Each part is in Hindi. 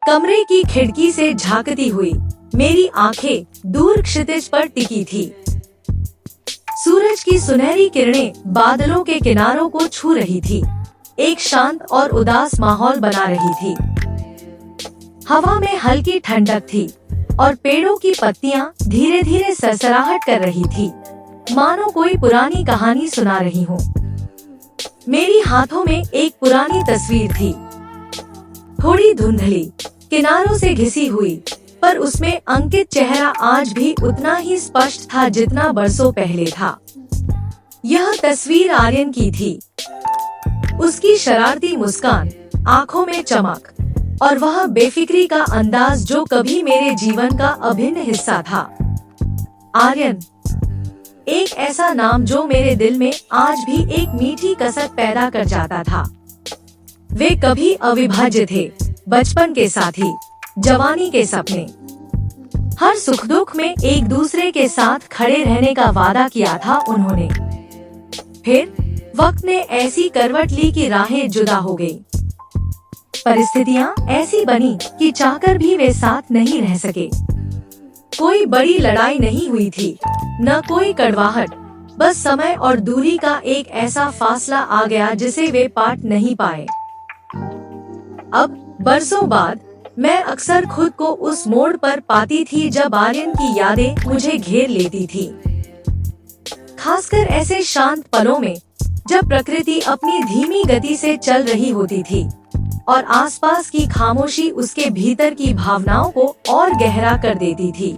कमरे की खिड़की से झांकती हुई मेरी आंखें दूर क्षितिज पर टिकी थी। सूरज की सुनहरी किरणें बादलों के किनारों को छू रही थी, एक शांत और उदास माहौल बना रही थी। हवा में हल्की ठंडक थी और पेड़ों की पत्तियां धीरे धीरे सरसराहट कर रही थी, मानो कोई पुरानी कहानी सुना रही हो। मेरी हाथों में एक पुरानी तस्वीर थी, थोड़ी धुंधली, किनारों से घिसी हुई, पर उसमें अंकित चेहरा आज भी उतना ही स्पष्ट था जितना बरसों पहले था। यह तस्वीर आर्यन की थी। उसकी शरारती मुस्कान, आंखों में चमक और वह बेफिक्री का अंदाज जो कभी मेरे जीवन का अभिन्न हिस्सा था। आर्यन, एक ऐसा नाम जो मेरे दिल में आज भी एक मीठी कसक पैदा कर जाता था। वे कभी अविभाज्य थे, बचपन के साथी, जवानी के सपने। हर सुख दुख में एक दूसरे के साथ खड़े रहने का वादा किया था उन्होंने। फिर वक्त ने ऐसी करवट ली कि राहें जुदा हो गई। परिस्थितियां ऐसी बनी कि चाहकर भी वे साथ नहीं रह सके। कोई बड़ी लड़ाई नहीं हुई थी, न कोई कड़वाहट, बस समय और दूरी का एक ऐसा फासला आ गया जिसे वे पाट नहीं पाए। अब बरसों बाद मैं अक्सर खुद को उस मोड़ पर पाती थी जब आर्यन की यादें मुझे घेर लेती थी। खासकर ऐसे शांत पलों में जब प्रकृति अपनी धीमी गति से चल रही होती थी और आसपास की खामोशी उसके भीतर की भावनाओं को और गहरा कर देती थी।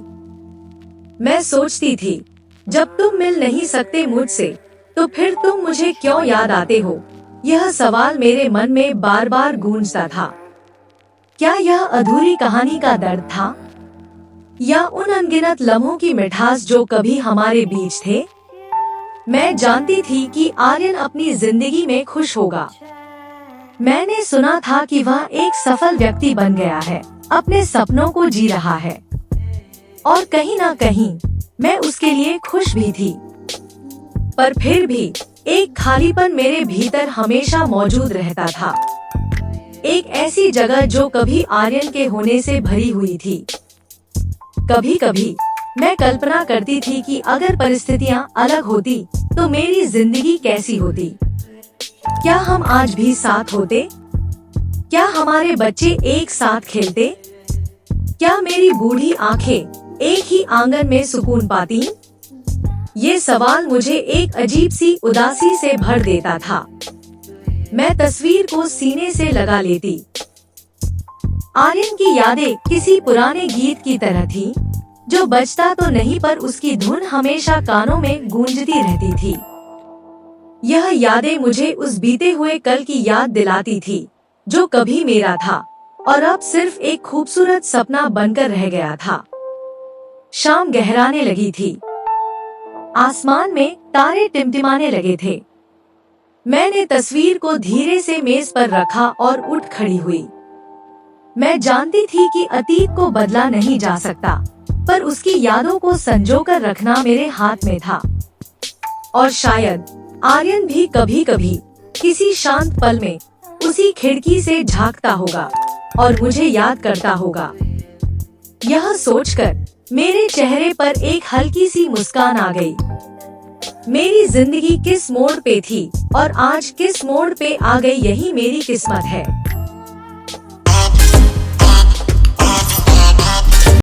मैं सोचती थी, जब तुम मिल नहीं सकते मुझसे, तो फिर तुम मुझे क्यों याद आते हो? यह सवाल मेरे मन में बार बार गूंजता था। क्या यह अधूरी कहानी का दर्द था, या उन अनगिनत लम्हों की मिठास जो कभी हमारे बीच थे? मैं जानती थी कि आर्यन अपनी जिंदगी में खुश होगा। मैंने सुना था कि वह एक सफल व्यक्ति बन गया है, अपने सपनों को जी रहा है, और कहीं ना कहीं मैं उसके लिए खुश भी थी। पर फिर भी एक खालीपन मेरे भीतर हमेशा मौजूद रहता था, एक ऐसी जगह जो कभी आर्यन के होने से भरी हुई थी। कभी कभी मैं कल्पना करती थी कि अगर परिस्थितियां अलग होती तो मेरी जिंदगी कैसी होती। क्या हम आज भी साथ होते? क्या हमारे बच्चे एक साथ खेलते? क्या मेरी बूढ़ी आंखें एक ही आंगन में सुकून पाती? ये सवाल मुझे एक अजीब सी उदासी से भर देता था। मैं तस्वीर को सीने से लगा लेती। आर्यन की यादें किसी पुराने गीत की तरह थी, जो बजता तो नहीं पर उसकी धुन हमेशा कानों में गूंजती रहती थी। यह यादें मुझे उस बीते हुए कल की याद दिलाती थी, जो कभी मेरा था और अब सिर्फ एक खूबसूरत सपना बनकर रह गया था। शाम गहराने लगी थी, आसमान में तारे टिमटिमाने लगे थे। मैंने तस्वीर को धीरे से मेज पर रखा और उठ खड़ी हुई। मैं जानती थी कि अतीत को बदला नहीं जा सकता, पर उसकी यादों को संजोकर रखना मेरे हाथ में था। और शायद आर्यन भी कभी कभी किसी शांत पल में उसी खिड़की से झांकता होगा और मुझे याद करता होगा। यह सोचकर मेरे चेहरे पर एक हल्की सी मुस्कान आ गई। मेरी जिंदगी किस मोड़ पे थी और आज किस मोड़ पे आ गई, यही मेरी किस्मत है।